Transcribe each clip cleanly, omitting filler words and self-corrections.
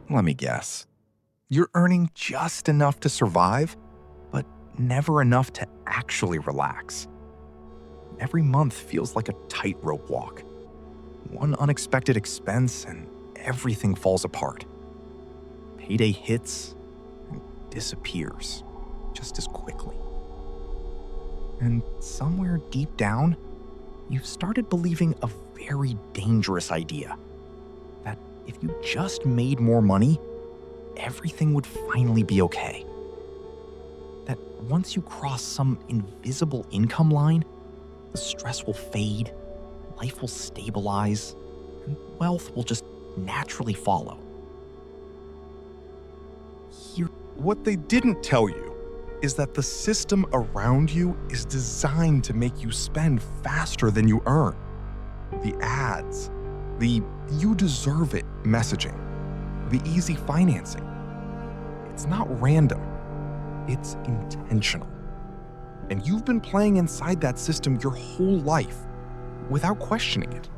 Let me guess. You're earning just enough to survive, but never enough to actually relax. Every month feels like a tightrope walk. One unexpected expense and everything falls apart. Payday hits and disappears just as quickly. And somewhere deep down, you've started believing a very dangerous idea. That if you just made more money, everything would finally be okay. That once you cross some invisible income line, the stress will fade, life will stabilize, and wealth will just naturally follow. What they didn't tell you is that the system around you is designed to make you spend faster than you earn. The ads, the "you deserve it" messaging, the easy financing. It's not random. It's intentional. And you've been playing inside that system your whole life without questioning it.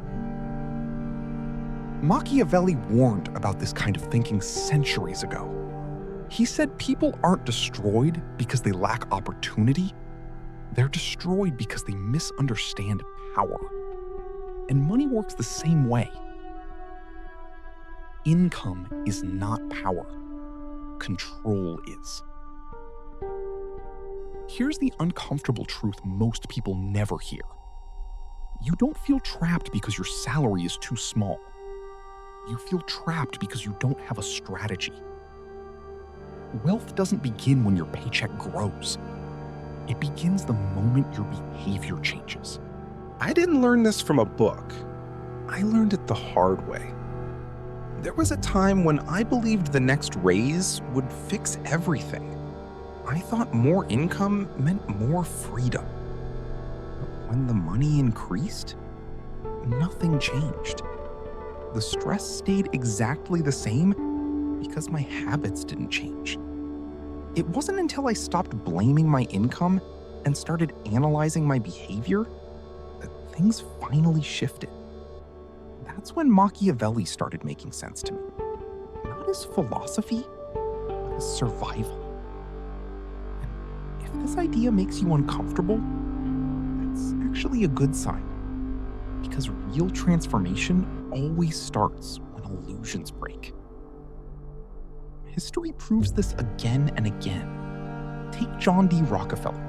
Machiavelli warned about this kind of thinking centuries ago. He said people aren't destroyed because they lack opportunity. They're destroyed because they misunderstand power. And money works the same way. Income is not power. Control is. Here's the uncomfortable truth most people never hear. You don't feel trapped because your salary is too small. You feel trapped because you don't have a strategy. Wealth doesn't begin when your paycheck grows. It begins the moment your behavior changes. I didn't learn this from a book. I learned it the hard way. There was a time when I believed the next raise would fix everything. I thought more income meant more freedom. But when the money increased, nothing changed. The stress stayed exactly the same because my habits didn't change. It wasn't until I stopped blaming my income and started analyzing my behavior that things finally shifted. That's when Machiavelli started making sense to me. Not as philosophy, but as survival. And if this idea makes you uncomfortable, that's actually a good sign. Because real transformation always starts when illusions break. History proves this again and again. Take John D. Rockefeller.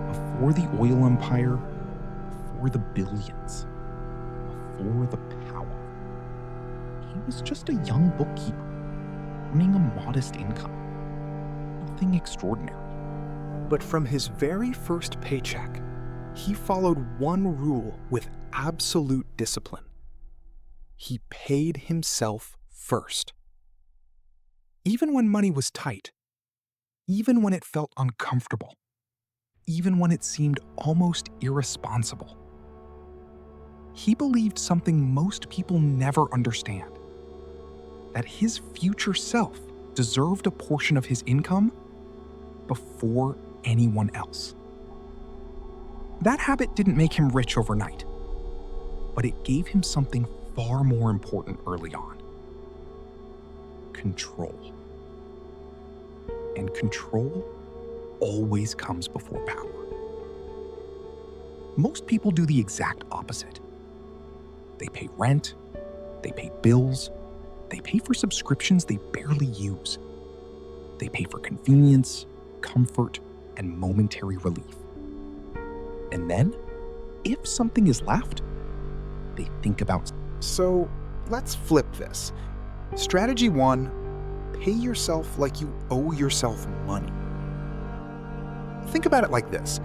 Before the oil empire, before the billions, before the power, he was just a young bookkeeper, earning a modest income. Nothing extraordinary. But from his very first paycheck, he followed one rule with absolute discipline. He paid himself first. Even when money was tight, even when it felt uncomfortable, even when it seemed almost irresponsible, he believed something most people never understand: that his future self deserved a portion of his income before anyone else. That habit didn't make him rich overnight, but it gave him something far more important early on: control. And control always comes before power. Most people do the exact opposite. They pay rent, they pay bills, they pay for subscriptions they barely use. They pay for convenience, comfort, and momentary relief. And then, if something is left, they think about. So let's flip this. Strategy 1, pay yourself like you owe yourself money. Think about it like this.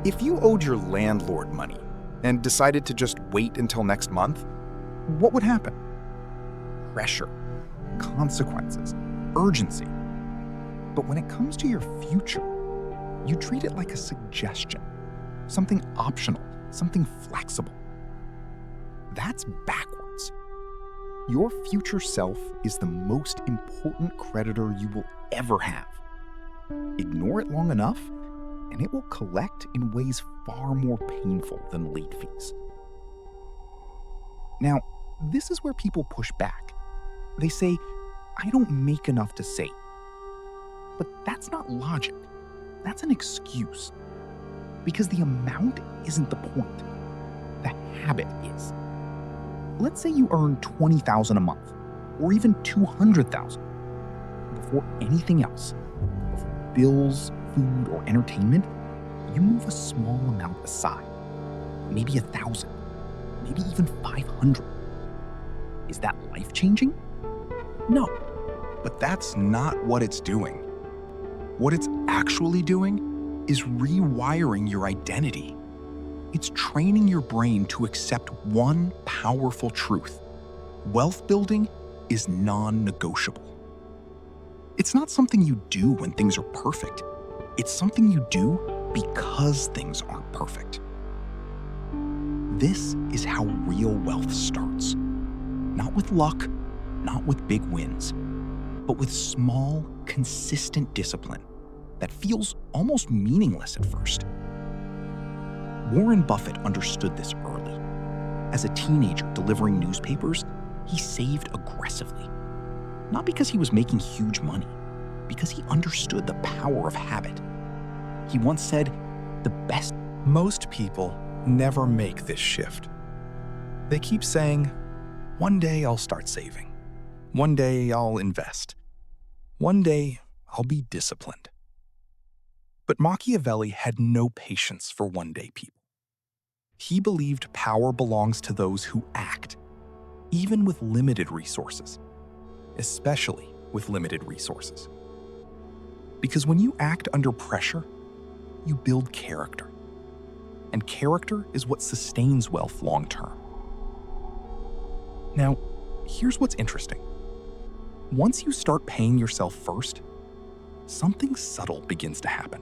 If you owed your landlord money and decided to just wait until next month, what would happen? Pressure, consequences, urgency. But when it comes to your future, you treat it like a suggestion, something optional, something flexible. That's backwards. Your future self is the most important creditor you will ever have. Ignore it long enough, and it will collect in ways far more painful than late fees. Now, this is where people push back. They say, I don't make enough to save. But that's not logic. That's an excuse. Because the amount isn't the point. The habit is. Let's say you earn $20,000 a month, or even $200,000. Before anything else, before bills, food, or entertainment, you move a small amount aside. Maybe 1,000, maybe even 500. Is that life-changing? No. But that's not what it's doing. What it's actually doing is rewiring your identity. It's training your brain to accept one powerful truth. Wealth building is non-negotiable. It's not something you do when things are perfect. It's something you do because things aren't perfect. This is how real wealth starts. Not with luck, not with big wins, but with small, consistent discipline that feels almost meaningless at first. Warren Buffett understood this early. As a teenager delivering newspapers, he saved aggressively. Not because he was making huge money, because he understood the power of habit. He once said, Most people never make this shift. They keep saying, one day I'll start saving. One day I'll invest. One day I'll be disciplined. But Machiavelli had no patience for one-day people. He believed power belongs to those who act, even with limited resources, especially with limited resources. Because when you act under pressure, you build character. And character is what sustains wealth long-term. Now, here's what's interesting. Once you start paying yourself first, something subtle begins to happen.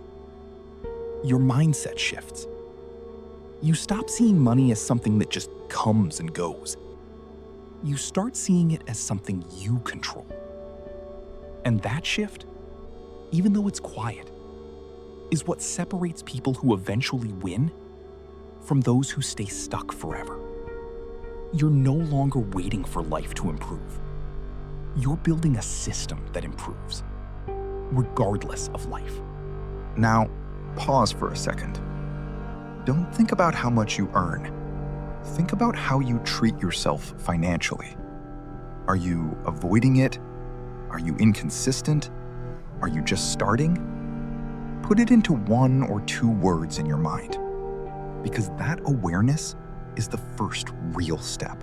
Your mindset shifts. You stop seeing money as something that just comes and goes. You start seeing it as something you control. And that shift, even though it's quiet, is what separates people who eventually win from those who stay stuck forever. You're no longer waiting for life to improve. You're building a system that improves, regardless of life. Now, pause for a second. Don't think about how much you earn. Think about how you treat yourself financially. Are you avoiding it? Are you inconsistent? Are you just starting? Put it into 1 or 2 words in your mind, because that awareness is the first real step.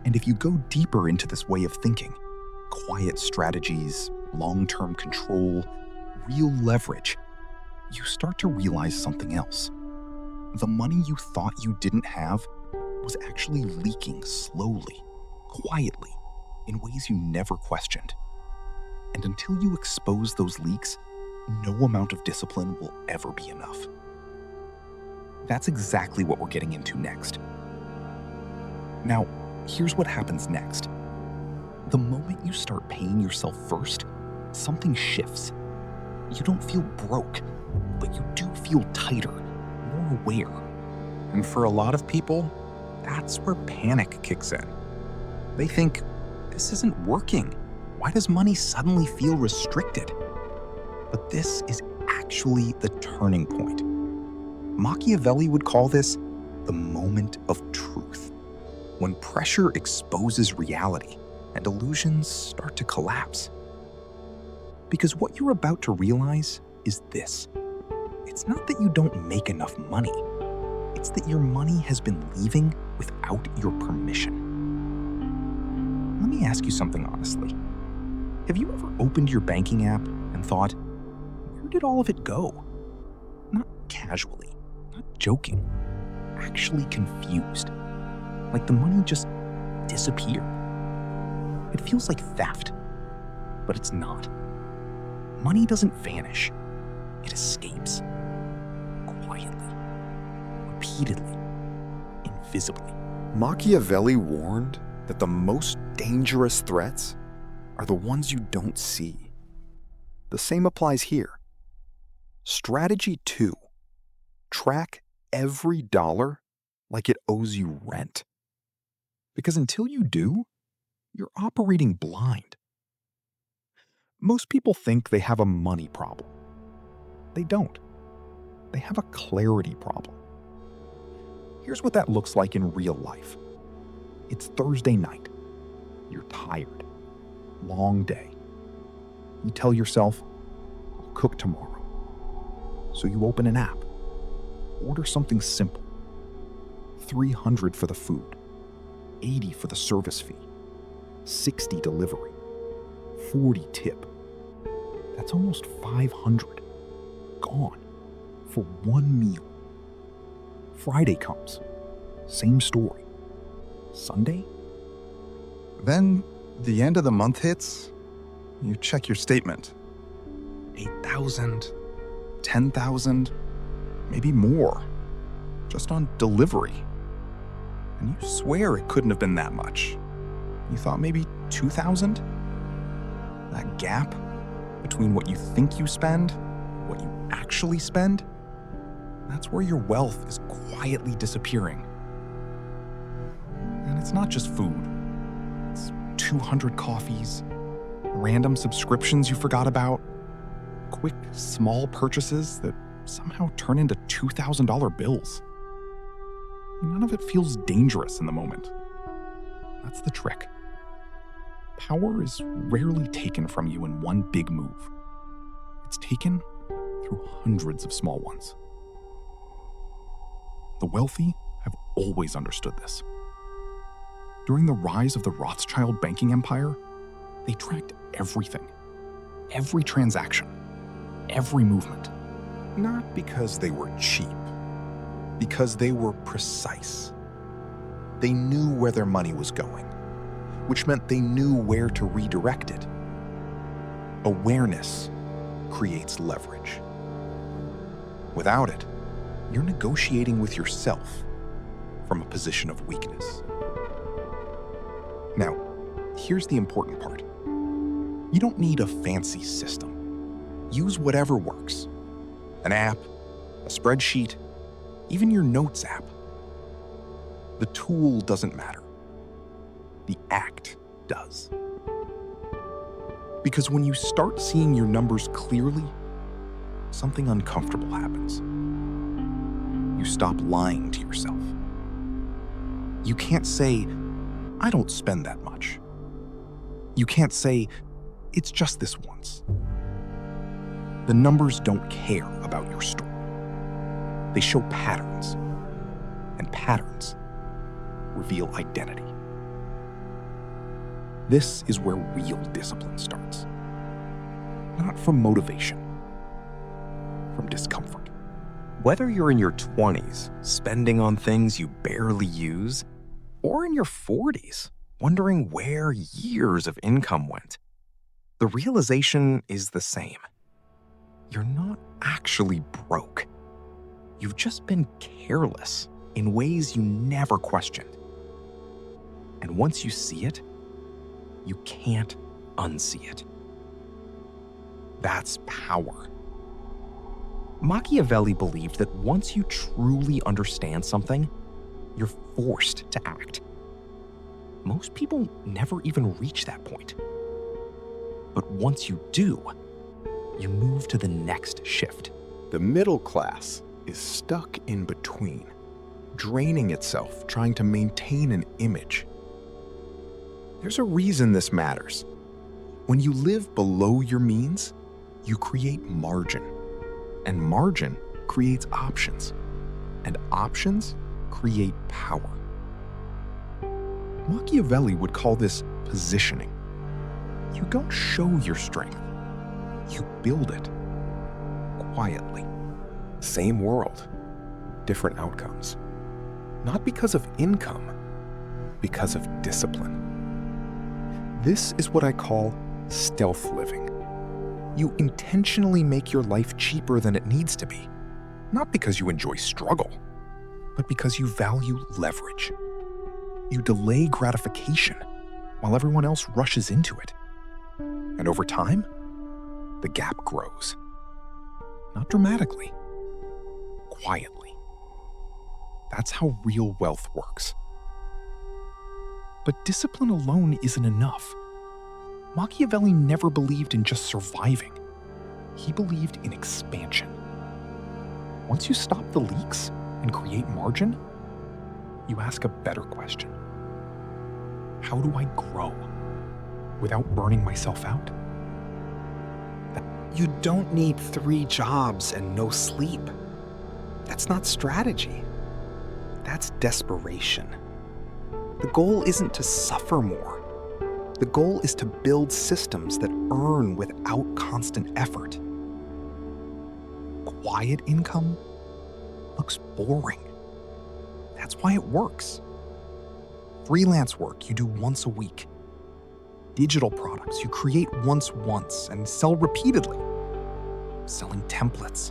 And if you go deeper into this way of thinking, quiet strategies, long-term control, real leverage, you start to realize something else. The money you thought you didn't have was actually leaking slowly, quietly, in ways you never questioned. And until you expose those leaks, no amount of discipline will ever be enough. That's exactly what we're getting into next. Now, here's what happens next. The moment you start paying yourself first, something shifts. You don't feel broke, but you do feel tighter, more aware. And for a lot of people, that's where panic kicks in. They think, this isn't working. Why does money suddenly feel restricted? But this is actually the turning point. Machiavelli would call this the moment of truth, when pressure exposes reality and illusions start to collapse. Because what you're about to realize is this. It's not that you don't make enough money. It's that your money has been leaving without your permission. Let me ask you something honestly. Have you ever opened your banking app and thought, where did all of it go? Not casually, not joking, actually confused. Like the money just disappeared. It feels like theft, but it's not. Money doesn't vanish. It escapes. Quietly, repeatedly, invisibly. Machiavelli warned that the most dangerous threats are the ones you don't see. The same applies here. Strategy 2. Track every dollar like it owes you rent. Because until you do, you're operating blind. Most people think they have a money problem. They don't. They have a clarity problem. Here's what that looks like in real life. It's Thursday night. You're tired. Long day. You tell yourself, I'll cook tomorrow. So you open an app. Order something simple. $300 for the food. $80 for the service fee. $60 delivery. $40 tip. That's almost $500. Gone. For one meal. Friday comes. Same story. Sunday? Then the end of the month hits. You check your statement. 8,000, 10,000, maybe more. Just on delivery. And you swear it couldn't have been that much. You thought maybe 2,000? That gap between what you think you spend, what you actually spend, that's where your wealth is quietly disappearing. And it's not just food. It's 200 coffees, random subscriptions you forgot about, quick, small purchases that somehow turn into $2,000 bills. None of it feels dangerous in the moment. That's the trick. Power is rarely taken from you in one big move. It's taken through hundreds of small ones. The wealthy have always understood this. During the rise of the Rothschild banking empire, they tracked everything, every transaction, every movement. Not because they were cheap, because they were precise. They knew where their money was going, which meant they knew where to redirect it. Awareness creates leverage. Without it, you're negotiating with yourself from a position of weakness. Now, here's the important part. You don't need a fancy system. Use whatever works. An app, a spreadsheet, even your notes app. The tool doesn't matter. The act does. Because when you start seeing your numbers clearly, something uncomfortable happens. You stop lying to yourself. You can't say, I don't spend that much. You can't say, it's just this once. The numbers don't care about your story. They show patterns, and patterns reveal identity. This is where real discipline starts. Not from motivation, from discomfort. Whether you're in your 20s, spending on things you barely use, or in your 40s, wondering where years of income went, the realization is the same. You're not actually broke. You've just been careless in ways you never questioned. And once you see it, you can't unsee it. That's power. Machiavelli believed that once you truly understand something, you're forced to act. Most people never even reach that point. But once you do, you move to the next shift. The middle class is stuck in between, draining itself trying to maintain an image. There's a reason this matters. When you live below your means, you create margin. And margin creates options. And options create power. Machiavelli would call this positioning. You don't show your strength. You build it. Quietly. Same world. Different outcomes. Not because of income, because of discipline. This is what I call stealth living. You intentionally make your life cheaper than it needs to be. Not because you enjoy struggle, but because you value leverage. You delay gratification while everyone else rushes into it. And over time, the gap grows. Not dramatically, quietly. That's how real wealth works. But discipline alone isn't enough. Machiavelli never believed in just surviving. He believed in expansion. Once you stop the leaks and create margin, you ask a better question. How do I grow without burning myself out? You don't need 3 jobs and no sleep. That's not strategy. That's desperation. The goal isn't to suffer more. The goal is to build systems that earn without constant effort. Quiet income looks boring. That's why it works. Freelance work you do once a week. Digital products you create once and sell repeatedly. Selling templates,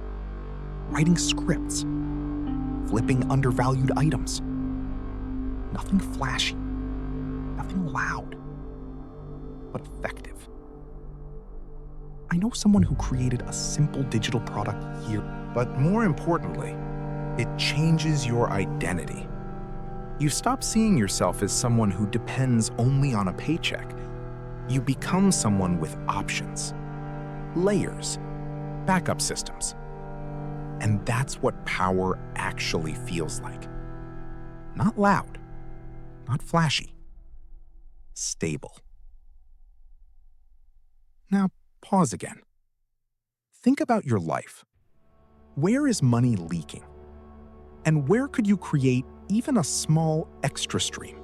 writing scripts, flipping undervalued items. Nothing flashy, nothing loud, but effective. I know someone who created a simple digital product But more importantly, it changes your identity. You stop seeing yourself as someone who depends only on a paycheck. You become someone with options, layers, backup systems. And that's what power actually feels like. Not loud, not flashy, stable. Now, pause again. Think about your life. Where is money leaking? And where could you create even a small extra stream?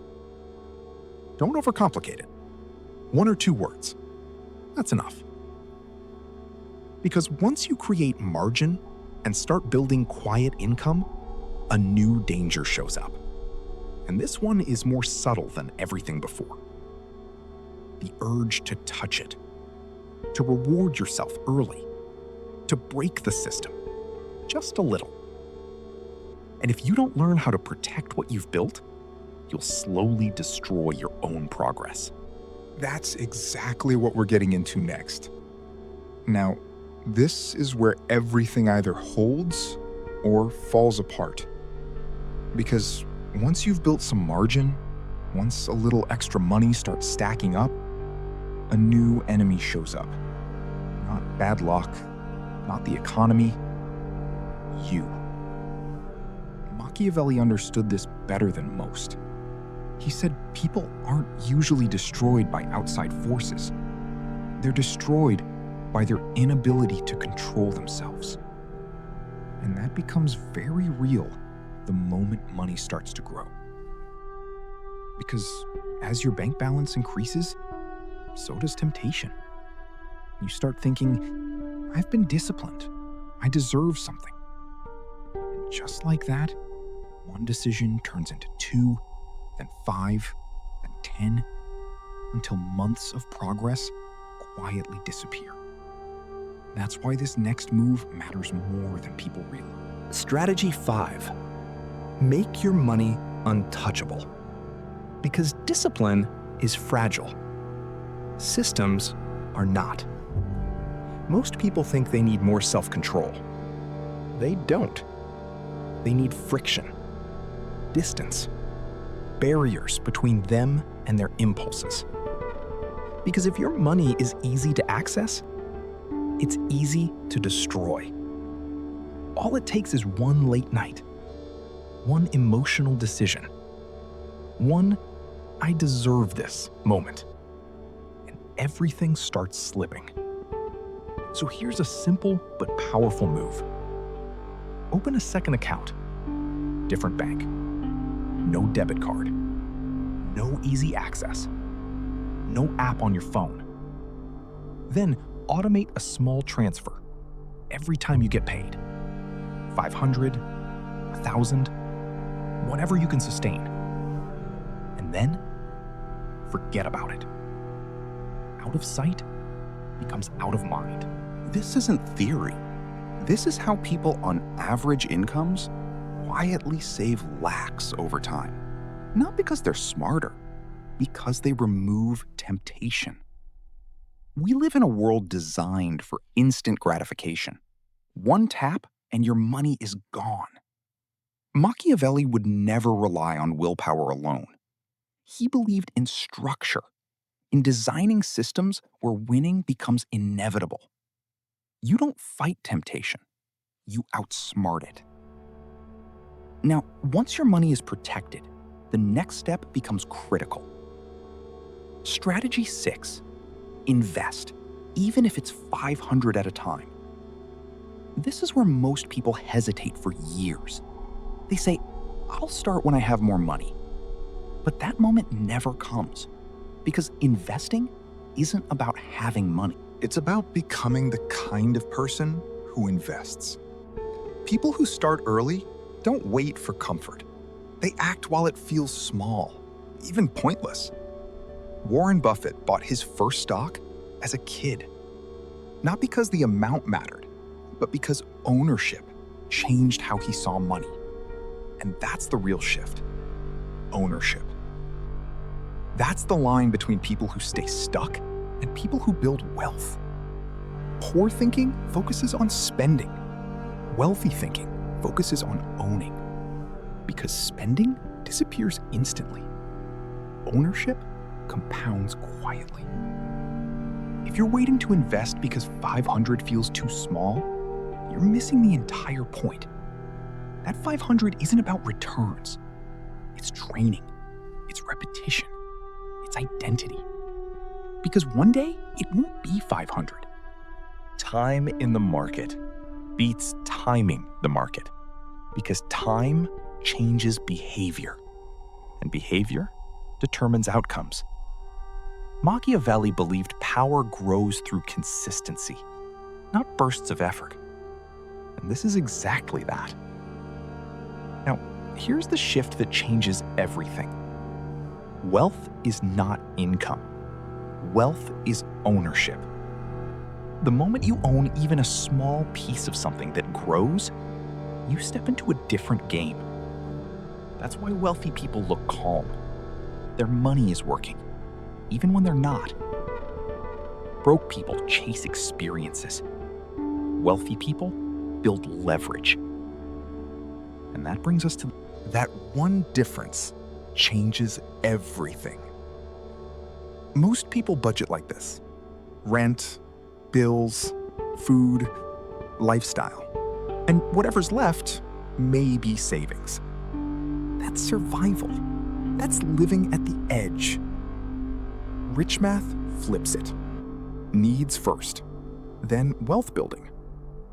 Don't overcomplicate it. 1 or 2 words. That's enough. Because once you create margin and start building quiet income, a new danger shows up. And this one is more subtle than everything before. The urge to touch it, to reward yourself early, to break the system, just a little. And if you don't learn how to protect what you've built, you'll slowly destroy your own progress. That's exactly what we're getting into next. Now, this is where everything either holds or falls apart. Because once you've built some margin, once a little extra money starts stacking up, a new enemy shows up. Not bad luck, not the economy, you. Machiavelli understood this better than most. He said people aren't usually destroyed by outside forces. They're destroyed by their inability to control themselves. And that becomes very real the moment money starts to grow. Because as your bank balance increases, so does temptation. You start thinking, I've been disciplined. I deserve something. And just like that, one decision turns into 2, then 5, then 10, until months of progress quietly disappear. That's why this next move matters more than people realize. Strategy 5. Make your money untouchable. Because discipline is fragile. Systems are not. Most people think they need more self-control. They don't. They need friction, distance, barriers between them and their impulses. Because if your money is easy to access, it's easy to destroy. All it takes is one late night, one emotional decision, one "I deserve this" moment, and everything starts slipping. So here's a simple but powerful move. Open a second account, different bank, no debit card, no easy access, no app on your phone. Then automate a small transfer every time you get paid. 500, 1,000, whatever you can sustain. And then forget about it. Out of sight becomes out of mind. This isn't theory. This is how people on average incomes quietly save lakhs over time. Not because they're smarter, because they remove temptation. We live in a world designed for instant gratification. One tap and your money is gone. Machiavelli would never rely on willpower alone. He believed in structure, in designing systems where winning becomes inevitable. You don't fight temptation, you outsmart it. Now, once your money is protected, the next step becomes critical. Strategy 6. Invest, even if it's $500 at a time. This is where most people hesitate for years. They say, I'll start when I have more money. But that moment never comes, because investing isn't about having money. It's about becoming the kind of person who invests. People who start early don't wait for comfort. They act while it feels small, even pointless. Warren Buffett bought his first stock as a kid. Not because the amount mattered, but because ownership changed how he saw money. And that's the real shift. Ownership. That's the line between people who stay stuck and people who build wealth. Poor thinking focuses on spending. Wealthy thinking focuses on owning. Because spending disappears instantly. Ownership compounds quietly. If you're waiting to invest because 500 feels too small, you're missing the entire point. That 500 isn't about returns. It's training. It's repetition. It's identity. Because one day, it won't be 500. Time in the market beats timing the market, because time changes behavior, and behavior determines outcomes. Machiavelli believed power grows through consistency, not bursts of effort. And this is exactly that. Now, here's the shift that changes everything. Wealth is not income. Wealth is ownership. The moment you own even a small piece of something that grows, you step into a different game. That's why wealthy people look calm. Their money is working, even when they're not. Broke people chase experiences. Wealthy people build leverage. And that brings us to That one difference changes everything. Most people budget like this: rent, bills, food, lifestyle. And whatever's left may be savings. That's survival. That's living at the edge. Rich math flips it. Needs first, then wealth building.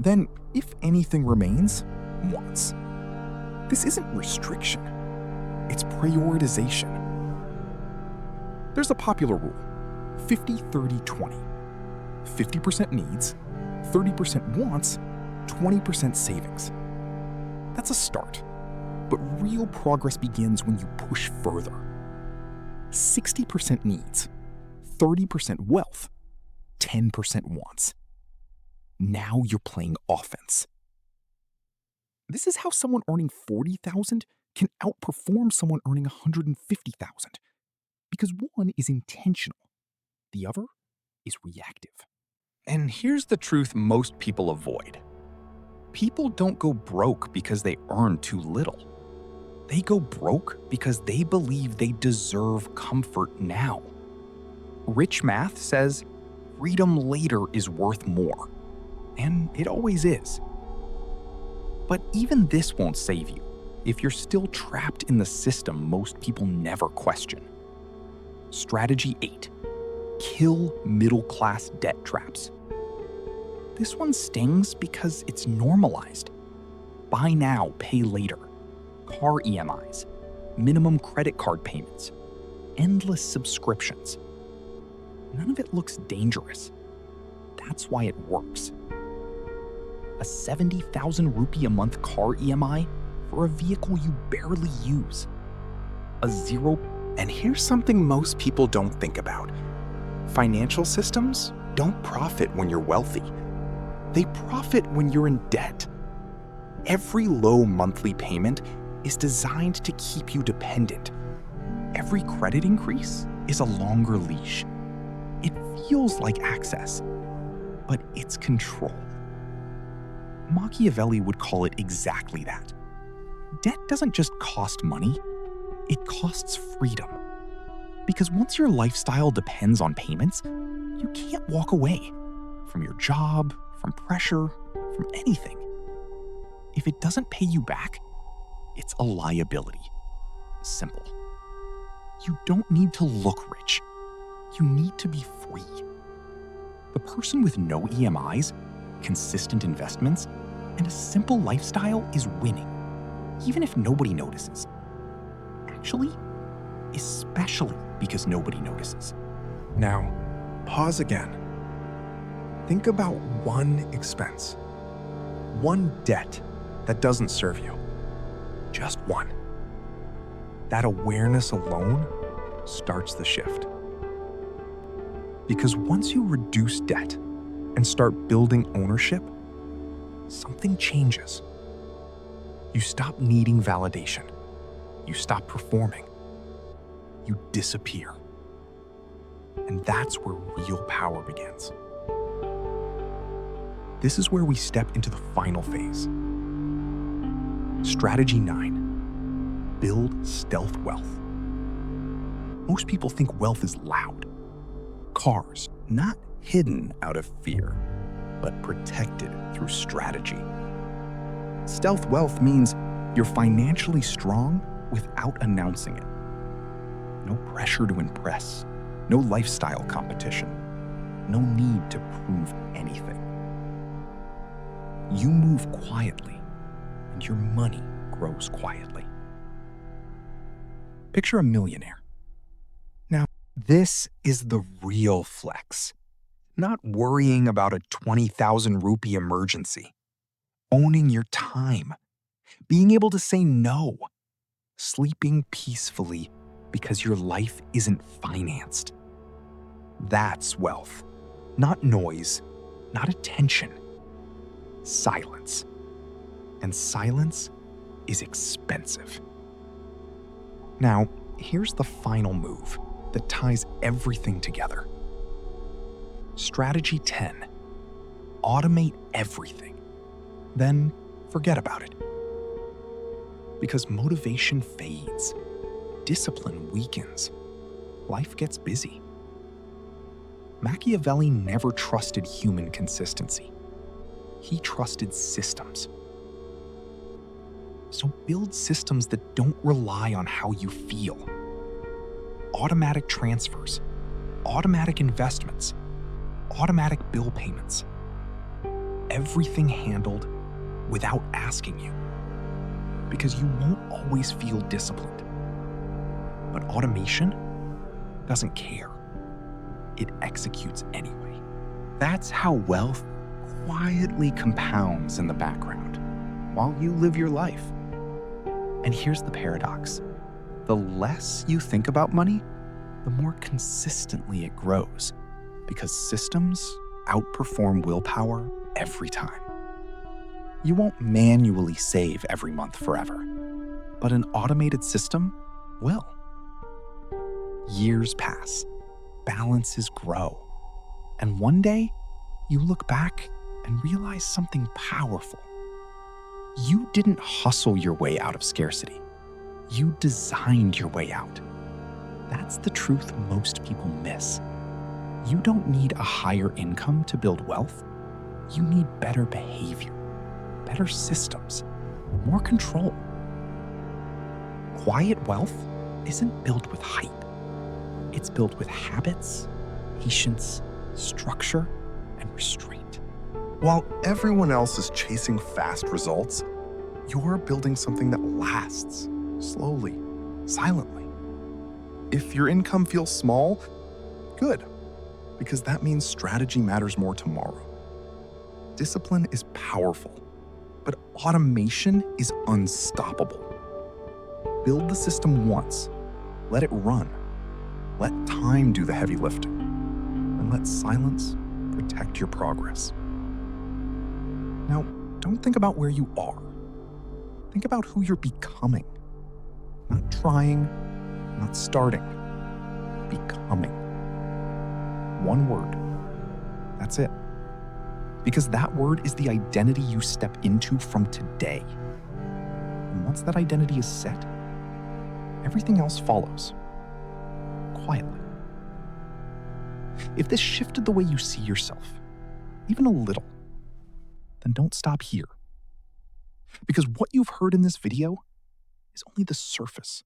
Then, if anything remains, wants. This isn't restriction. It's prioritization. There's a popular rule: 50-30-20. 50% needs, 30% wants, 20% savings. That's a start. But real progress begins when you push further. 60% needs, 30% wealth, 10% wants. Now you're playing offense. This is how someone earning $40,000 can outperform someone earning $150,000. Because one is intentional, the other is reactive. And here's the truth most people avoid. People don't go broke because they earn too little. They go broke because they believe they deserve comfort now. Rich math says freedom later is worth more. And it always is. But even this won't save you if you're still trapped in the system most people never question. Strategy 8. Kill middle-class debt traps. This one stings because it's normalized. Buy now, pay later. Car EMIs, minimum credit card payments, endless subscriptions. None of it looks dangerous. That's why it works. A 70,000 rupee a month car EMI for a vehicle you barely use. A zero. And here's something most people don't think about. Financial systems don't profit when you're wealthy. They profit when you're in debt. Every low monthly payment is designed to keep you dependent. Every credit increase is a longer leash. It feels like access, but it's control. Machiavelli would call it exactly that. Debt doesn't just cost money, it costs freedom. Because once your lifestyle depends on payments, you can't walk away from your job, from pressure, from anything. If it doesn't pay you back, it's a liability. Simple. You don't need to look rich. You need to be free. The person with no EMIs, consistent investments, and a simple lifestyle is winning, even if nobody notices. Actually, especially because nobody notices. Now, pause again. Think about one expense, one debt that doesn't serve you. Just one. That awareness alone starts the shift. Because once you reduce debt and start building ownership, something changes. You stop needing validation. You stop performing. You disappear. And that's where real power begins. This is where we step into the final phase. Strategy 9. Build stealth wealth. Most people think wealth is loud. Cars, not hidden out of fear, but protected through strategy. Stealth wealth means you're financially strong without announcing it. No pressure to impress, no lifestyle competition, no need to prove anything. You move quietly, and your money grows quietly. Picture a millionaire. Now, this is the real flex. Not worrying about a 20,000 rupee emergency. Owning your time. Being able to say no. Sleeping peacefully because your life isn't financed. That's wealth. Not noise, not attention. Silence. And silence is expensive. Now, here's the final move that ties everything together. Strategy 10. Automate everything. Then forget about it. Because motivation fades. Discipline weakens. Life gets busy. Machiavelli never trusted human consistency. He trusted systems. So build systems that don't rely on how you feel. Automatic transfers, automatic investments, automatic bill payments. Everything handled without asking you. Because you won't always feel disciplined. But automation doesn't care. It executes anyway. That's how wealth quietly compounds in the background while you live your life. And here's the paradox. The less you think about money, the more consistently it grows, because systems outperform willpower every time. You won't manually save every month forever, but an automated system will. Years pass, balances grow, and one day you look back and realize something powerful. You didn't hustle your way out of scarcity. You designed your way out. That's the truth most people miss. You don't need a higher income to build wealth. You need better behavior, better systems, more control. Quiet wealth isn't built with hype. It's built with habits, patience, structure, and restraint. While everyone else is chasing fast results, you're building something that lasts, slowly, silently. If your income feels small, good, because that means strategy matters more tomorrow. Discipline is powerful, but automation is unstoppable. Build the system once, let it run. Let time do the heavy lifting, and let silence protect your progress. Now, don't think about where you are. Think about who you're becoming. Not trying, not starting. Becoming. One word. That's it. Because that word is the identity you step into from today. And once that identity is set, everything else follows. quietly. If this shifted the way you see yourself, even a little, then don't stop here. Because what you've heard in this video is only the surface